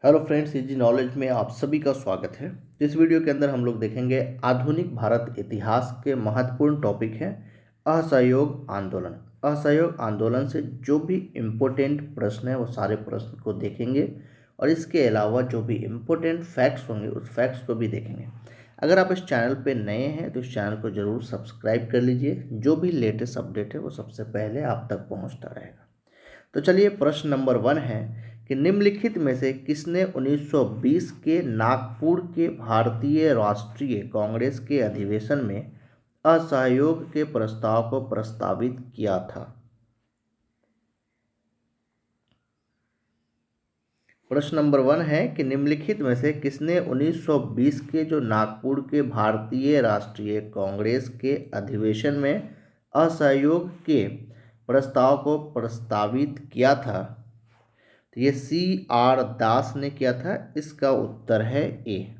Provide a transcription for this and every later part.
Hello friends, easy knowledge में आप सभी का स्वागत है। इस वीडियो के अंदर हम लोग देखेंगे आधुनिक भारत इतिहास के महत्वपूर्ण टॉपिक है असहयोग आंदोलन। असहयोग आंदोलन से जो भी इम्पोर्टेंट प्रश्न है वो सारे प्रश्न को देखेंगे और इसके अलावा जो भी इम्पोर्टेंट फैक्ट्स होंगे उस फैक्ट्स को भी देखेंगे। अगर आप इस चैनल पे नए हैं तो इस चैनल को ज़रूर सब्सक्राइब कर लीजिए, जो भी लेटेस्ट अपडेट है वो सबसे पहले आप तक पहुँचता रहेगा। तो चलिए, प्रश्न नंबर 1 है कि निम्नलिखित में से किसने 1920 के नागपुर के भारतीय राष्ट्रीय कांग्रेस के अधिवेशन में असहयोग के प्रस्ताव को प्रस्तावित किया था। प्रश्न नंबर 1 है कि निम्नलिखित में से किसने 1920 के जो नागपुर के भारतीय राष्ट्रीय कांग्रेस के अधिवेशन में असहयोग के प्रस्ताव को प्रस्तावित किया था। तो ये C.R. दास ने किया था। इसका उत्तर है ए।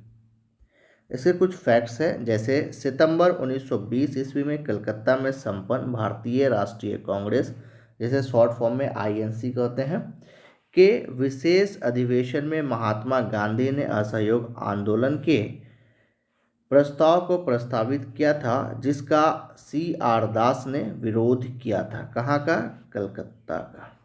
इसके कुछ फैक्ट्स हैं, जैसे सितंबर 1920 ईस्वी में कलकत्ता में संपन्न भारतीय राष्ट्रीय कांग्रेस, जिसे शॉर्ट फॉर्म में INC कहते हैं, के विशेष अधिवेशन में महात्मा गांधी ने असहयोग आंदोलन के प्रस्ताव को प्रस्तावित किया था, जिसका C.R. दास ने विरोध किया था। कहाँ का? कलकत्ता का।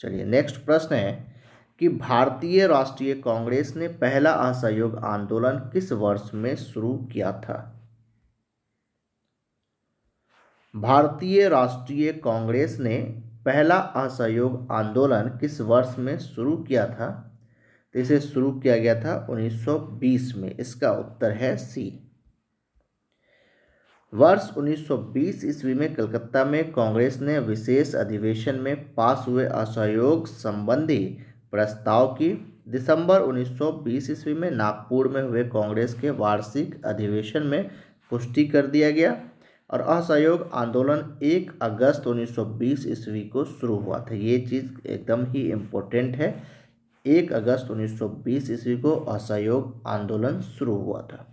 चलिए, नेक्स्ट प्रश्न है कि भारतीय राष्ट्रीय कांग्रेस ने पहला असहयोग आंदोलन किस वर्ष में शुरू किया था। भारतीय राष्ट्रीय कांग्रेस ने पहला असहयोग आंदोलन किस वर्ष में शुरू किया था? तो इसे शुरू किया गया था 1920 में। इसका उत्तर है सी। वर्ष 1920 ईस्वी में कलकत्ता में कांग्रेस ने विशेष अधिवेशन में पास हुए असहयोग संबंधी प्रस्ताव की दिसंबर 1920 ईस्वी में नागपुर में हुए कांग्रेस के वार्षिक अधिवेशन में पुष्टि कर दिया गया और असहयोग आंदोलन 1 अगस्त 1920 ईस्वी को शुरू हुआ था। ये चीज़ एकदम ही इम्पोर्टेंट है। 1 अगस्त 1920 ईस्वी को असहयोग आंदोलन शुरू हुआ था।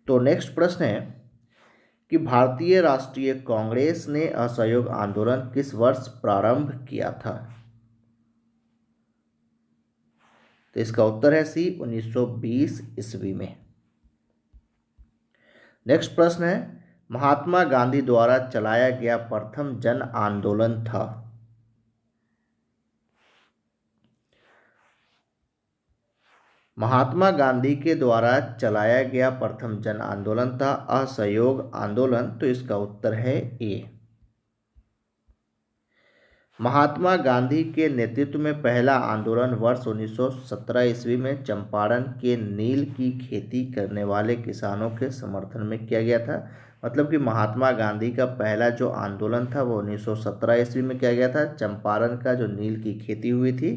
तो नेक्स्ट प्रश्न है कि भारतीय राष्ट्रीय कांग्रेस ने असहयोग आंदोलन किस वर्ष प्रारंभ किया था। तो इसका उत्तर है सी, 1920 ईस्वी में। नेक्स्ट प्रश्न है महात्मा गांधी द्वारा चलाया गया प्रथम जन आंदोलन था। महात्मा गांधी के द्वारा चलाया गया प्रथम जन आंदोलन था असहयोग आंदोलन। तो इसका उत्तर है ए। महात्मा गांधी के नेतृत्व में पहला आंदोलन वर्ष 1917 ईस्वी में चंपारण के नील की खेती करने वाले किसानों के समर्थन में किया गया था। मतलब कि महात्मा गांधी का पहला जो आंदोलन था वो 1917 ईस्वी में किया गया था। चंपारण का जो नील की खेती हुई थी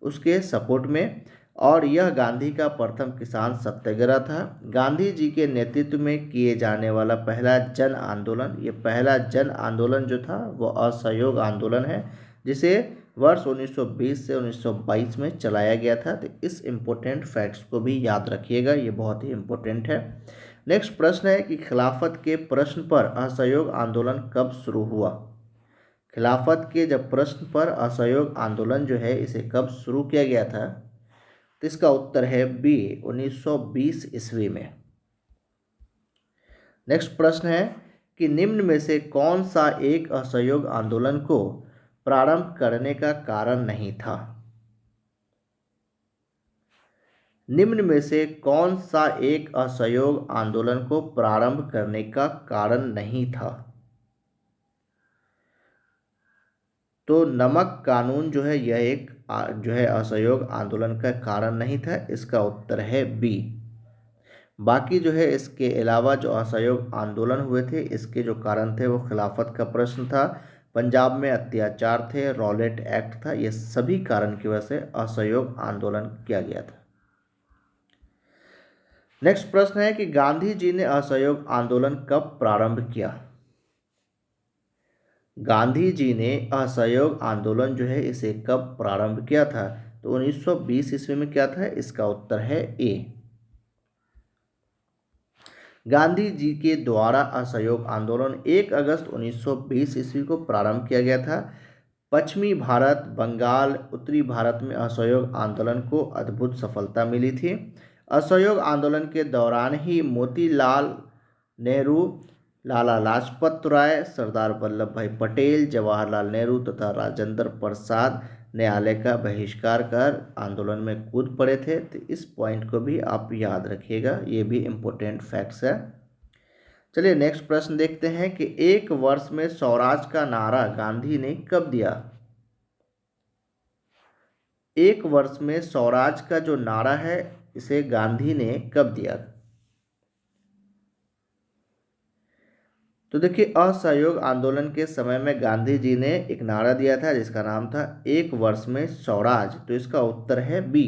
उसके सपोर्ट में, और यह गांधी का प्रथम किसान सत्याग्रह था। गांधी जी के नेतृत्व में किए जाने वाला पहला जन आंदोलन, ये पहला जन आंदोलन जो था वो असहयोग आंदोलन है, जिसे वर्ष 1920 से 1922 में चलाया गया था। तो इस इम्पोर्टेंट फैक्ट्स को भी याद रखिएगा, ये बहुत ही इम्पोर्टेंट है। नेक्स्ट प्रश्न है कि खिलाफत के प्रश्न पर असहयोग आंदोलन कब शुरू हुआ। खिलाफत के जब प्रश्न पर असहयोग आंदोलन जो है इसे कब शुरू किया गया था? तो इसका उत्तर है बी, 1920 ईस्वी में। नेक्स्ट प्रश्न है कि निम्न में से कौन सा एक असहयोग आंदोलन को प्रारंभ करने का कारण नहीं था। निम्न में से कौन सा एक असहयोग आंदोलन को प्रारंभ करने का कारण नहीं था? तो नमक कानून जो है यह एक जो है असहयोग आंदोलन का कारण नहीं था। इसका उत्तर है बी। बाकी जो है इसके अलावा जो असहयोग आंदोलन हुए थे इसके जो कारण थे वो खिलाफत का प्रश्न था, पंजाब में अत्याचार थे, रॉलेट एक्ट था। ये सभी कारण की वजह से असहयोग आंदोलन किया गया था। नेक्स्ट प्रश्न है कि गांधी जी ने असहयोग आंदोलन कब प्रारंभ किया। गांधी जी ने असहयोग आंदोलन जो है इसे कब प्रारंभ किया था? तो 1920 ईस्वी में किया था। इसका उत्तर है ए। गांधी जी के द्वारा असहयोग आंदोलन 1 अगस्त 1920 ईस्वी को प्रारंभ किया गया था। पश्चिमी भारत, बंगाल, उत्तरी भारत में असहयोग आंदोलन को अद्भुत सफलता मिली थी। असहयोग आंदोलन के दौरान ही मोतीलाल नेहरू, लाला लाजपत राय, सरदार वल्लभ भाई पटेल, जवाहरलाल नेहरू तथा राजेंद्र प्रसाद न्यायालय का बहिष्कार कर आंदोलन में कूद पड़े थे। तो इस पॉइंट को भी आप याद रखिएगा, ये भी इम्पोर्टेंट फैक्ट्स है। चलिए नेक्स्ट प्रश्न देखते हैं कि एक वर्ष में स्वराज का नारा गांधी ने कब दिया। एक वर्ष में स्वराज का जो नारा है इसे गांधी ने कब दिया। तो देखिए असहयोग आंदोलन के समय में गांधी जी ने एक नारा दिया था जिसका नाम था एक वर्ष में स्वराज। तो इसका उत्तर है बी।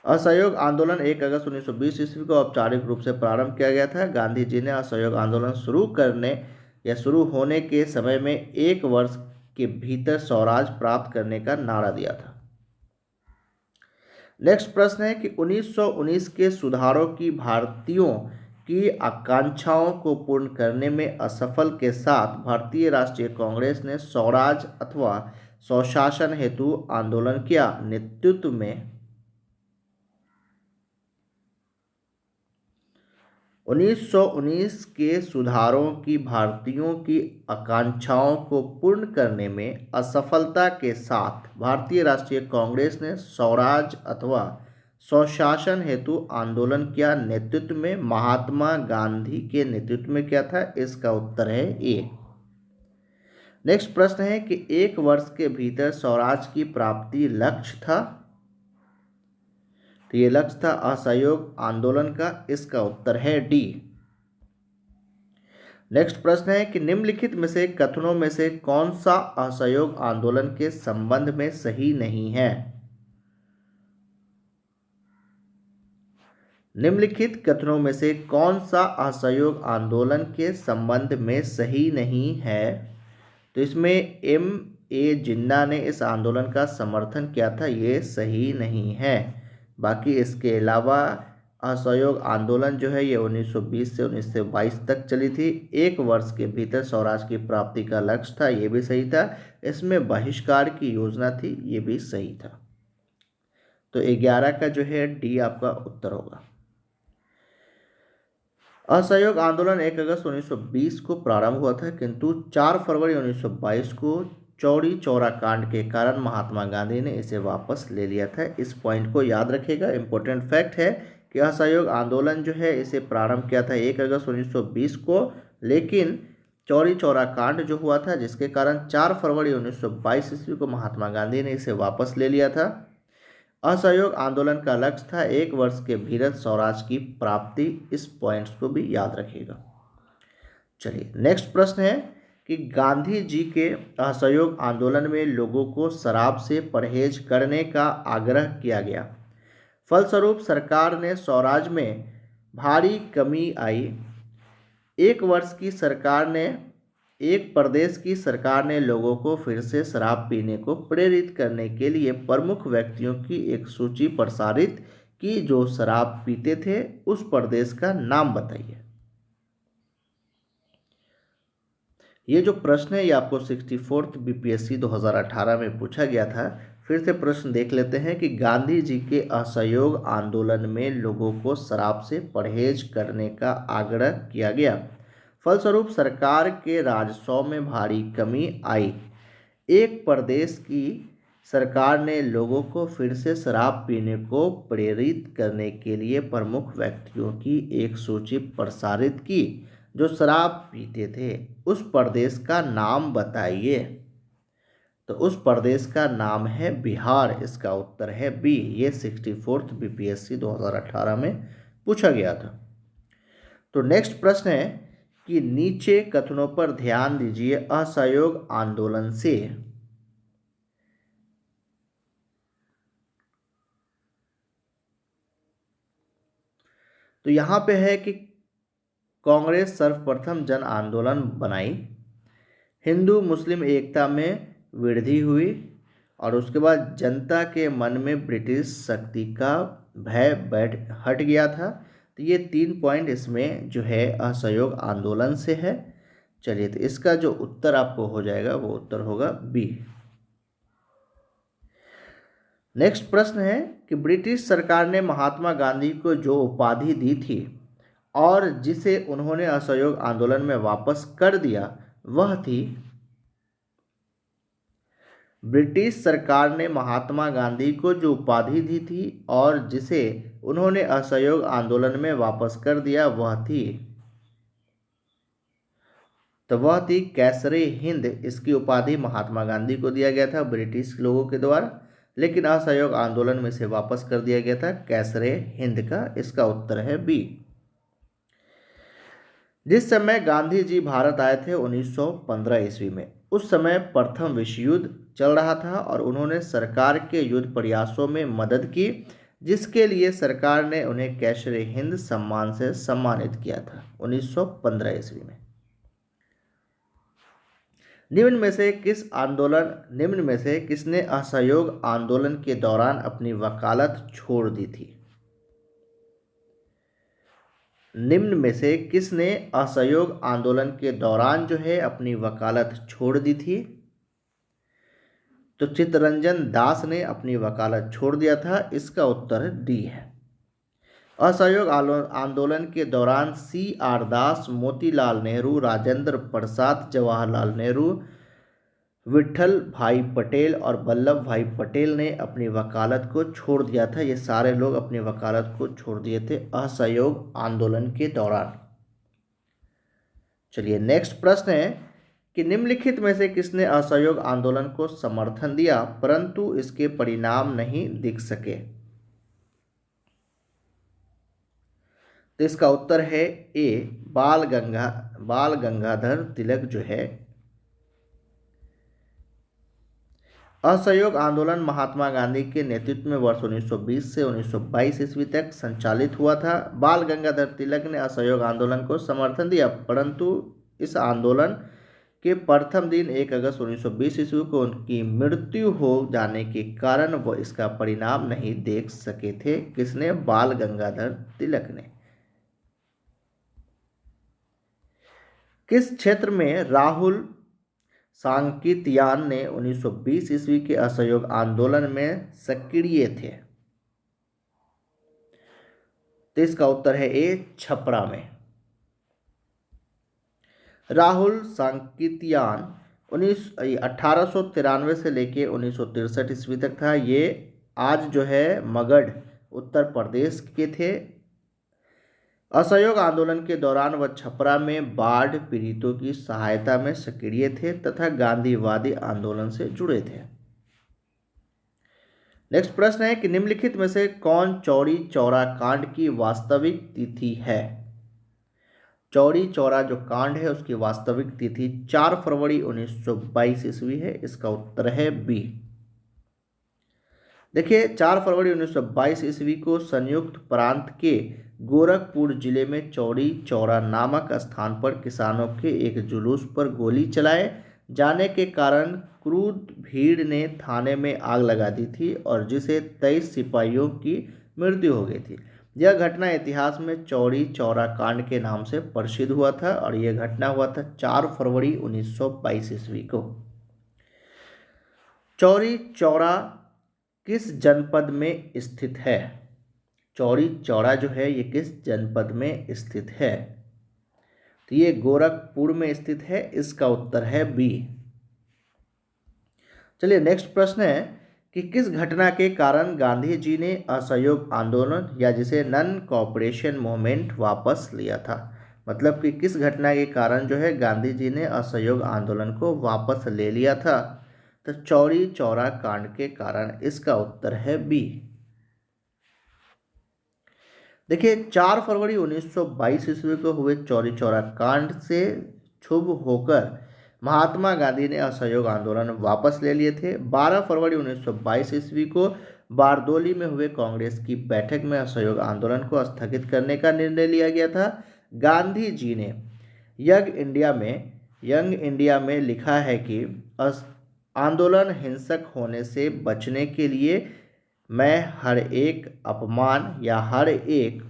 असहयोग आंदोलन 1 अगस्त 1920 ईस्वी को औपचारिक रूप से प्रारंभ किया गया था। गांधी जी ने असहयोग आंदोलन शुरू होने के समय में एक वर्ष के भीतर स्वराज प्राप्त करने का नारा दिया था। नेक्स्ट प्रश्न है कि 1919 के सुधारों की भारतीयों की आकांक्षाओं को पूर्ण करने में असफल के साथ भारतीय राष्ट्रीय कांग्रेस ने स्वराज अथवा स्वशासन हेतु आंदोलन किया। नेतृत्व में 1919 के सुधारों की भारतीयों की आकांक्षाओं को पूर्ण करने में असफलता के साथ भारतीय राष्ट्रीय कांग्रेस ने स्वराज अथवा स्वशासन हेतु आंदोलन किया। नेतृत्व में महात्मा गांधी के नेतृत्व में क्या था, इसका उत्तर है ए। नेक्स्ट प्रश्न है कि एक वर्ष के भीतर स्वराज की प्राप्ति लक्ष्य था। तो ये लक्ष्य था असहयोग आंदोलन का, इसका उत्तर है डी। नेक्स्ट प्रश्न है कि निम्नलिखित में से कथनों में से कौन सा असहयोग आंदोलन के संबंध में सही नहीं है। निम्नलिखित कथनों में से कौन सा असहयोग आंदोलन के संबंध में सही नहीं है। तो इसमें M.A. जिन्ना ने इस आंदोलन का समर्थन किया था, ये सही नहीं है। बाकी इसके अलावा असहयोग आंदोलन जो है ये 1920 से 1922 तक चली थी। एक वर्ष के भीतर स्वराज की प्राप्ति का लक्ष्य था, ये भी सही था। इसमें बहिष्कार की योजना थी, ये भी सही था। तो 11 का जो है डी आपका उत्तर होगा। असहयोग आंदोलन 1 अगस्त 1920 को प्रारंभ हुआ था, किंतु 4 फरवरी 1922 को चौरी चौरा कांड के कारण महात्मा गांधी ने इसे वापस ले लिया था। इस पॉइंट को याद रखिएगा, इंपॉर्टेंट फैक्ट है कि असहयोग आंदोलन जो है इसे प्रारंभ किया था 1 अगस्त 1920 को, लेकिन चौरी चौरा कांड जो हुआ था जिसके कारण 4 फरवरी 1922 ईस्वी को महात्मा गांधी ने इसे वापस ले लिया था। असहयोग आंदोलन का लक्ष्य था एक वर्ष के भीतर स्वराज की प्राप्ति। इस पॉइंट्स को भी याद रखिएगा। चलिए नेक्स्ट प्रश्न है कि गांधी जी के असहयोग आंदोलन में लोगों को शराब से परहेज करने का आग्रह किया गया। फलस्वरूप सरकार ने स्वराज में भारी कमी आई। एक प्रदेश की सरकार ने लोगों को फिर से शराब पीने को प्रेरित करने के लिए प्रमुख व्यक्तियों की एक सूची प्रसारित की जो शराब पीते थे। उस प्रदेश का नाम बताइए। ये जो प्रश्न है ये आपको 64th BPSC 2018 में पूछा गया था। फिर से प्रश्न देख लेते हैं कि गांधी जी के असहयोग आंदोलन में लोगों को शराब से परहेज करने का आग्रह किया गया। फलस्वरूप सरकार के राजस्व में भारी कमी आई। एक प्रदेश की सरकार ने लोगों को फिर से शराब पीने को प्रेरित करने के लिए प्रमुख व्यक्तियों की एक सूची प्रसारित की जो शराब पीते थे। उस प्रदेश का नाम बताइए। तो उस प्रदेश का नाम है बिहार, इसका उत्तर है बी। ये 64th BPSC 2018 में पूछा गया था। तो नेक्स्ट प्रश्न है कि नीचे कथनों पर ध्यान दीजिए। असहयोग आंदोलन से तो यहाँ पे है कि कांग्रेस सर्वप्रथम जन आंदोलन बनाई, हिंदू मुस्लिम एकता में वृद्धि हुई और उसके बाद जनता के मन में ब्रिटिश शक्ति का भय हट गया था। तो ये 3 पॉइंट इसमें जो है असहयोग आंदोलन से है। चलिए, तो इसका जो उत्तर आपको हो जाएगा वो उत्तर होगा बी। नेक्स्ट प्रश्न है कि ब्रिटिश सरकार ने महात्मा गांधी को जो उपाधि दी थी और जिसे उन्होंने असहयोग आंदोलन में वापस कर दिया वह थी। ब्रिटिश सरकार ने महात्मा गांधी को जो उपाधि दी थी और जिसे उन्होंने असहयोग आंदोलन में वापस कर दिया वह थी, तो वह थी कैसरे हिंद। इसकी उपाधि महात्मा गांधी को दिया गया था ब्रिटिश लोगों के द्वारा, लेकिन असहयोग आंदोलन में से वापस कर दिया गया था कैसरे हिंद का। इसका उत्तर है बी। जिस समय गांधी जी भारत आए थे 1915 ईस्वी में, उस समय प्रथम विश्व युद्ध चल रहा था और उन्होंने सरकार के युद्ध प्रयासों में मदद की, जिसके लिए सरकार ने उन्हें कैसरे हिंद सम्मान से सम्मानित किया था 1915 ईस्वी में। निम्न में से किसने असहयोग आंदोलन के दौरान अपनी वकालत छोड़ दी थी? निम्न में से किसने असहयोग आंदोलन के दौरान जो है अपनी वकालत छोड़ दी थी? तो चित्तरंजन दास ने अपनी वकालत छोड़ दिया था। इसका उत्तर डी है। असहयोग आंदोलन के दौरान C.R. दास, मोतीलाल नेहरू, राजेंद्र प्रसाद, जवाहरलाल नेहरू, विट्ठल भाई पटेल और वल्लभ भाई पटेल ने अपनी वकालत को छोड़ दिया था। ये सारे लोग अपनी वकालत को छोड़ दिए थे असहयोग आंदोलन के दौरान। चलिए, नेक्स्ट प्रश्न है कि निम्नलिखित में से किसने असहयोग आंदोलन को समर्थन दिया परंतु इसके परिणाम नहीं दिख सके? तो इसका उत्तर है ए, बाल गंगाधर तिलक जो है। असहयोग आंदोलन महात्मा गांधी के नेतृत्व में वर्ष 1920 से 1922 ईस्वी तक संचालित हुआ था। बाल गंगाधर तिलक ने असहयोग आंदोलन को समर्थन दिया, परंतु इस आंदोलन के प्रथम दिन 1 अगस्त 1920 ईस्वी को उनकी मृत्यु हो जाने के कारण वह इसका परिणाम नहीं देख सके थे। किसने? बाल गंगाधर तिलक ने। किस क्षेत्र में राहुल सांकीतियान ने 1920 ईस्वी के असहयोग आंदोलन में सक्रिय थे? तो इसका उत्तर है ए, छपरा में। राहुल सांकीतियान 1893 से लेके 1963 ईस्वी तक था। ये आज जो है मगध उत्तर प्रदेश के थे। असहयोग आंदोलन के दौरान वह छपरा में बाढ़ पीड़ितों की सहायता में सक्रिय थे तथा गांधीवादी आंदोलन से जुड़े थे। नेक्स्ट प्रश्न है कि निम्नलिखित में से कौन चौरी चौरा कांड की वास्तविक तिथि है? चौरी चौरा जो कांड है उसकी वास्तविक तिथि 4 फरवरी 1922 ईस्वी है। इसका उत्तर है बी। देखिए, 4 फरवरी 1922 ईस्वी को संयुक्त प्रांत के गोरखपुर जिले में चौरी चौरा नामक स्थान पर किसानों के एक जुलूस पर गोली चलाए जाने के कारण क्रुद्ध भीड़ ने थाने में आग लगा दी थी और जिसे 23 सिपाहियों की मृत्यु हो गई थी। यह घटना इतिहास में चौरी चौरा कांड के नाम से प्रसिद्ध हुआ था और यह घटना हुआ था 4 फरवरी 1922 ईस्वी को। चौरी चौरा किस जनपद में स्थित है? चौरी चौरा जो है ये किस जनपद में स्थित है? तो ये गोरखपुर में स्थित है। इसका उत्तर है बी। चलिए, नेक्स्ट प्रश्न है कि किस घटना के कारण गांधी जी ने असहयोग आंदोलन या जिसे नॉन कोऑपरेशन मूवमेंट वापस लिया था? मतलब कि किस घटना के कारण जो है गांधी जी ने असहयोग आंदोलन को वापस ले लिया था? तो चौरी चौरा कांड के कारण। इसका उत्तर है बी। देखिए, 4 फरवरी 1922 ईस्वी को हुए चौरी चौरा कांड से क्षुब्ध होकर महात्मा गांधी ने असहयोग आंदोलन वापस ले लिए थे। 12 फरवरी 1922 ईस्वी को बारदोली में हुए कांग्रेस की बैठक में असहयोग आंदोलन को स्थगित करने का निर्णय लिया गया था। गांधी जी ने यंग इंडिया में लिखा है कि आंदोलन हिंसक होने से बचने के लिए मैं हर एक अपमान या हर एक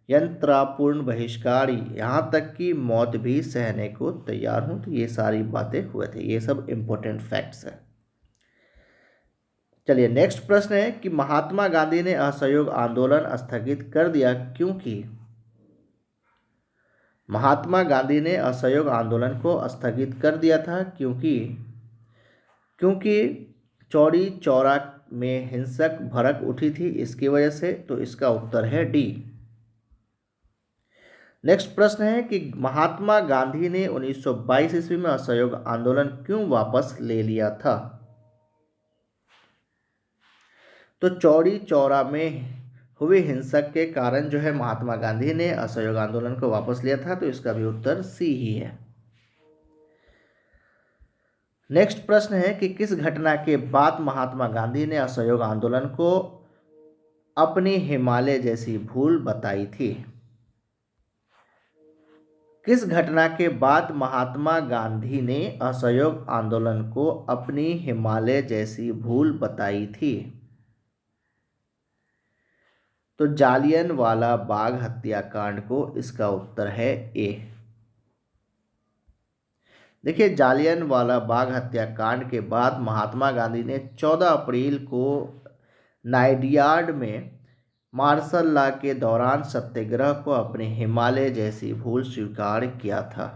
यंत्रापूर्ण बहिष्कार, यहाँ तक कि मौत भी सहने को तैयार हूँ। तो ये सारी बातें हुए थे, ये सब इंपॉर्टेंट फैक्ट्स हैं। चलिए नेक्स्ट प्रश्न है कि महात्मा गांधी ने असहयोग आंदोलन स्थगित कर दिया क्योंकि। महात्मा गांधी ने असहयोग आंदोलन को स्थगित कर दिया था क्योंकि क्योंकि चौरी चौरा में हिंसक भड़क उठी थी, इसकी वजह से। तो इसका उत्तर है डी। नेक्स्ट प्रश्न है कि महात्मा गांधी ने 1922 ईस्वी में असहयोग आंदोलन क्यों वापस ले लिया था। तो चौरी चौरा में हुई हिंसक के कारण जो है महात्मा गांधी ने असहयोग आंदोलन को वापस लिया था। तो इसका भी उत्तर सी ही है। नेक्स्ट प्रश्न है कि किस घटना के बाद महात्मा गांधी ने असहयोग आंदोलन को अपनी हिमालय जैसी भूल बताई थी। किस घटना के बाद महात्मा गांधी ने असहयोग आंदोलन को अपनी हिमालय जैसी भूल बताई थी। तो जालियनवाला बाग हत्याकांड को। इसका उत्तर है ए। देखिए जालियनवाला बाग हत्याकांड के बाद महात्मा गांधी ने 14 अप्रैल को नाइडियार्ड में मार्शल लॉ के दौरान सत्याग्रह को अपने हिमालय जैसी भूल स्वीकार किया था।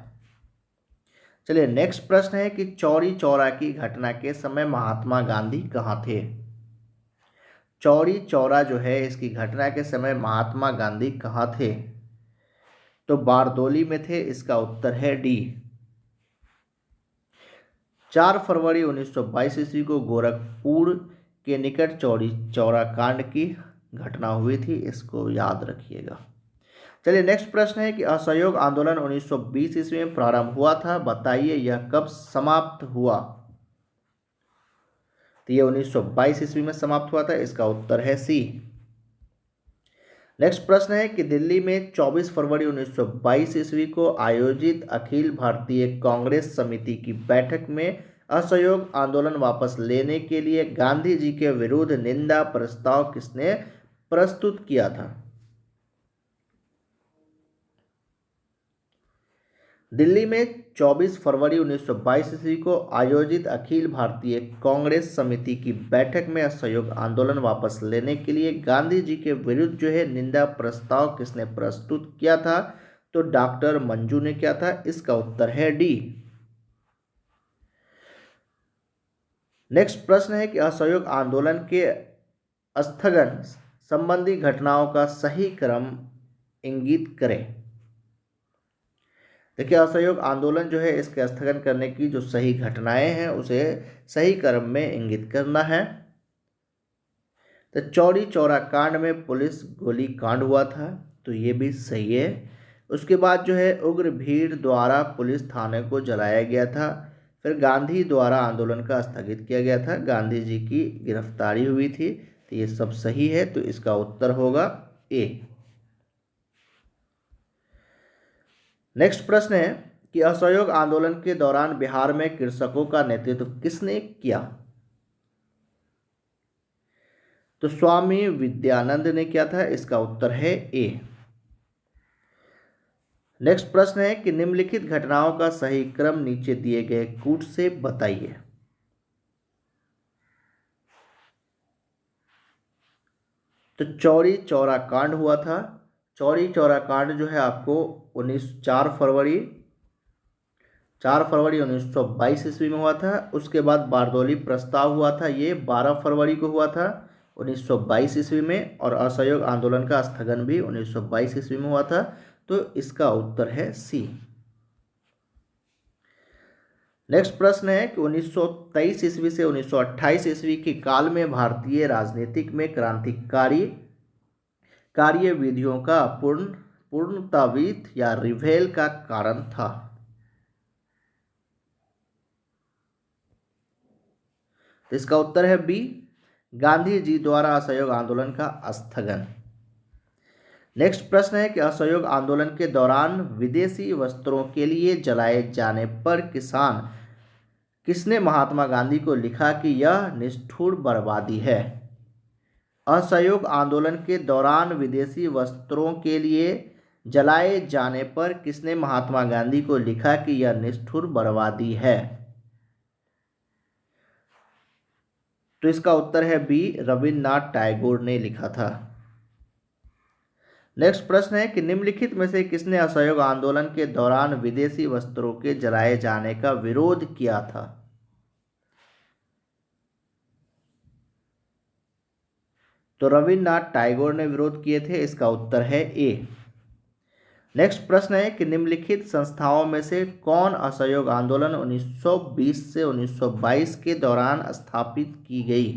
चलिए नेक्स्ट प्रश्न है कि चौरी चौरा की घटना के समय महात्मा गांधी कहाँ थे। चौरी चौरा जो है इसकी घटना के समय महात्मा गांधी कहाँ थे। तो बारदोली में थे। इसका उत्तर है डी। 4 फरवरी 1922 ईस्वी को गोरखपुर के निकट चौरी चौरा कांड की घटना हुई थी, इसको याद रखिएगा। चलिए नेक्स्ट प्रश्न है कि असहयोग आंदोलन 1920 ईस्वी में प्रारंभ हुआ था, बताइए यह कब समाप्त हुआ। तो ये 1922 ईस्वी में समाप्त हुआ था। इसका उत्तर है सी। नेक्स्ट प्रश्न है कि दिल्ली में 24 फरवरी 1922 ईस्वी को आयोजित अखिल भारतीय कांग्रेस समिति की बैठक में असहयोग आंदोलन वापस लेने के लिए गांधी जी के विरुद्ध निंदा प्रस्ताव किसने प्रस्तुत किया था। दिल्ली में 24 फरवरी 1922 ईस्वी को आयोजित अखिल भारतीय कांग्रेस समिति की बैठक में असहयोग आंदोलन वापस लेने के लिए गांधी जी के विरुद्ध जो है निंदा प्रस्ताव किसने प्रस्तुत किया था। तो डॉक्टर मंजू ने किया था। इसका उत्तर है डी। नेक्स्ट प्रश्न है कि असहयोग आंदोलन के स्थगन संबंधी घटनाओं का सही क्रम इंगित करें। देखिए असहयोग आंदोलन जो है इसके स्थगन करने की जो सही घटनाएं हैं उसे सही क्रम में इंगित करना है। तो चौरी चौरा कांड में पुलिस गोली कांड हुआ था, तो ये भी सही है। उसके बाद जो है उग्र भीड़ द्वारा पुलिस थाने को जलाया गया था। फिर गांधी द्वारा आंदोलन का स्थगित किया गया था, गांधी जी की गिरफ्तारी हुई थी। तो ये सब सही है। तो इसका उत्तर होगा ए। नेक्स्ट प्रश्न है कि असहयोग आंदोलन के दौरान बिहार में कृषकों का नेतृत्व किसने किया। तो स्वामी विद्यानंद ने किया था। इसका उत्तर है ए। नेक्स्ट प्रश्न है कि निम्नलिखित घटनाओं का सही क्रम नीचे दिए गए कूट से बताइए। तो चौरी चौरा कांड हुआ था। चौरी चौरा कांड जो है आपको 4 फरवरी 1922 ईस्वी में हुआ था। उसके बाद बारदौली प्रस्ताव हुआ था, ये 12 फरवरी को हुआ था 1922 ईस्वी में। और असहयोग आंदोलन का स्थगन भी 1922 ईस्वी में हुआ था। तो इसका उत्तर है सी। नेक्स्ट प्रश्न है कि 1923 ईस्वी से 1928 ईस्वी के काल में भारतीय राजनीतिक में क्रांतिकारी कार्यविधियों का पूर्णतावित या रिवेल का कारण था। तो इसका उत्तर है बी, गांधी जी द्वारा असहयोग आंदोलन का स्थगन। नेक्स्ट प्रश्न है कि असहयोग आंदोलन के दौरान विदेशी वस्त्रों के लिए जलाए जाने पर किसने महात्मा गांधी को लिखा कि यह निष्ठुर बर्बादी है। असहयोग आंदोलन के दौरान विदेशी वस्त्रों के लिए जलाए जाने पर किसने महात्मा गांधी को लिखा कि यह निष्ठुर बर्बादी है? तो इसका उत्तर है बी, रविन्द्रनाथ टैगोर ने लिखा था। नेक्स्ट प्रश्न है कि निम्नलिखित में से किसने असहयोग आंदोलन के दौरान विदेशी वस्त्रों के जलाए जाने का विरोध किया था? तो रविन्द्रनाथ टैगोर ने विरोध किए थे। इसका उत्तर है ए। नेक्स्ट प्रश्न है कि निम्नलिखित संस्थाओं में से कौन असहयोग आंदोलन 1920 से 1922 के दौरान स्थापित की गई?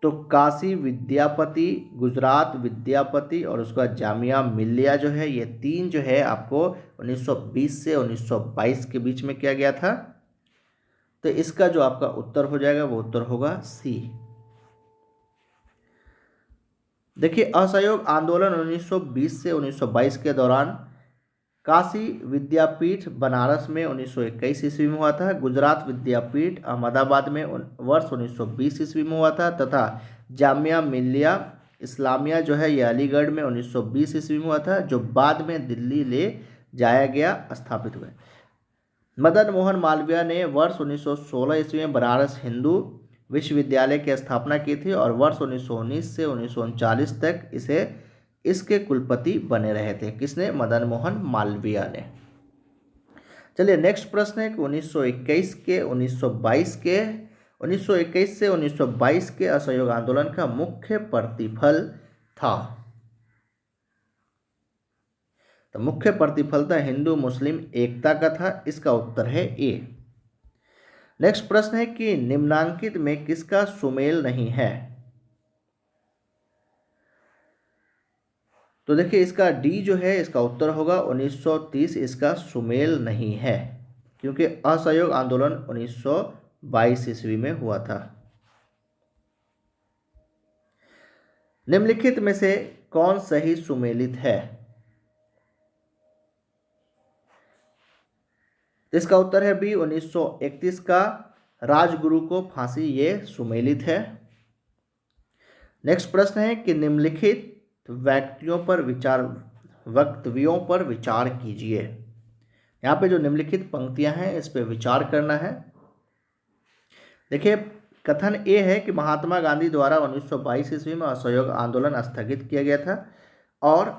तो काशी विद्यापति, गुजरात विद्यापति और उसका जामिया मिल्लिया जो है, ये तीन जो है आपको 1920 से 1922 के बीच में किया गया था। तो इसका जो आपका उत्तर हो जाएगा वो उत्तर होगा सी। देखिए, असहयोग आंदोलन 1920 से 1922 के दौरान काशी विद्यापीठ बनारस में 1921 ईस्वी में हुआ था, गुजरात विद्यापीठ अहमदाबाद में वर्ष 1920 ईस्वी में हुआ था, तथा जामिया मिल्लिया इस्लामिया जो है ये अलीगढ़ में 1920 ईस्वी में हुआ था, जो बाद में दिल्ली ले जाया गया, स्थापित हुए। मदन मोहन मालवीय ने वर्ष 1916 ईस्वी में बनारस हिंदू विश्वविद्यालय की स्थापना की थी और वर्ष 1919 से 1939 तक इसके कुलपति बने रहे थे। किसने? मदन मोहन मालवीय ने। चलिए नेक्स्ट प्रश्न है कि 1921 से 1922 के असहयोग आंदोलन का मुख्य प्रतिफल था। तो मुख्य प्रतिफल था हिंदू मुस्लिम एकता का था। इसका उत्तर है ए। नेक्स्ट प्रश्न है कि निम्नांकित में किसका सुमेल नहीं है? तो देखिए, इसका डी जो है इसका उत्तर होगा 1930 इसका सुमेल नहीं है, क्योंकि असहयोग आंदोलन 1922 ईस्वी में हुआ था। निम्नलिखित में से कौन सही सुमेलित है? इसका उत्तर है बी, 1931 का राजगुरु को फांसी, ये सुमेलित है। नेक्स्ट प्रश्न है कि निम्नलिखित वक्तव्यों पर विचार कीजिए। यहाँ पे जो निम्नलिखित पंक्तियां हैं इस पे विचार करना है। देखिए, कथन ए है कि महात्मा गांधी द्वारा 1922 ईस्वी में असहयोग आंदोलन स्थगित किया गया था और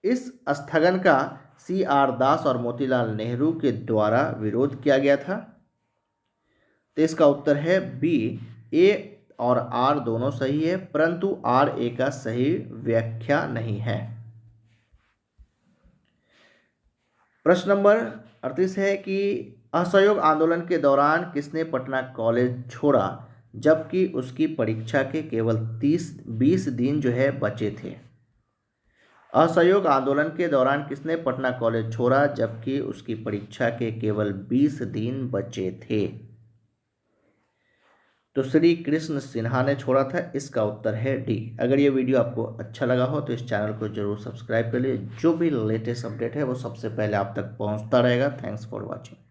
इस स्थगन का CR दास और मोतीलाल नेहरू के द्वारा विरोध किया गया था। तो इसका उत्तर है बी, ए और आर दोनों सही है, परंतु आर ए का सही व्याख्या नहीं है। प्रश्न नंबर 38 है कि असहयोग आंदोलन के दौरान किसने पटना कॉलेज छोड़ा जबकि उसकी परीक्षा के केवल 20 दिन जो है बचे थे? असहयोग आंदोलन के दौरान किसने पटना कॉलेज छोड़ा जबकि उसकी परीक्षा के केवल 20 दिन बचे थे? तो श्री कृष्ण सिन्हा ने छोड़ा था। इसका उत्तर है डी। अगर ये वीडियो आपको अच्छा लगा हो तो इस चैनल को जरूर सब्सक्राइब कर लीजिए। जो भी लेटेस्ट अपडेट है वो सबसे पहले आप तक पहुंचता रहेगा। Thanks for watching.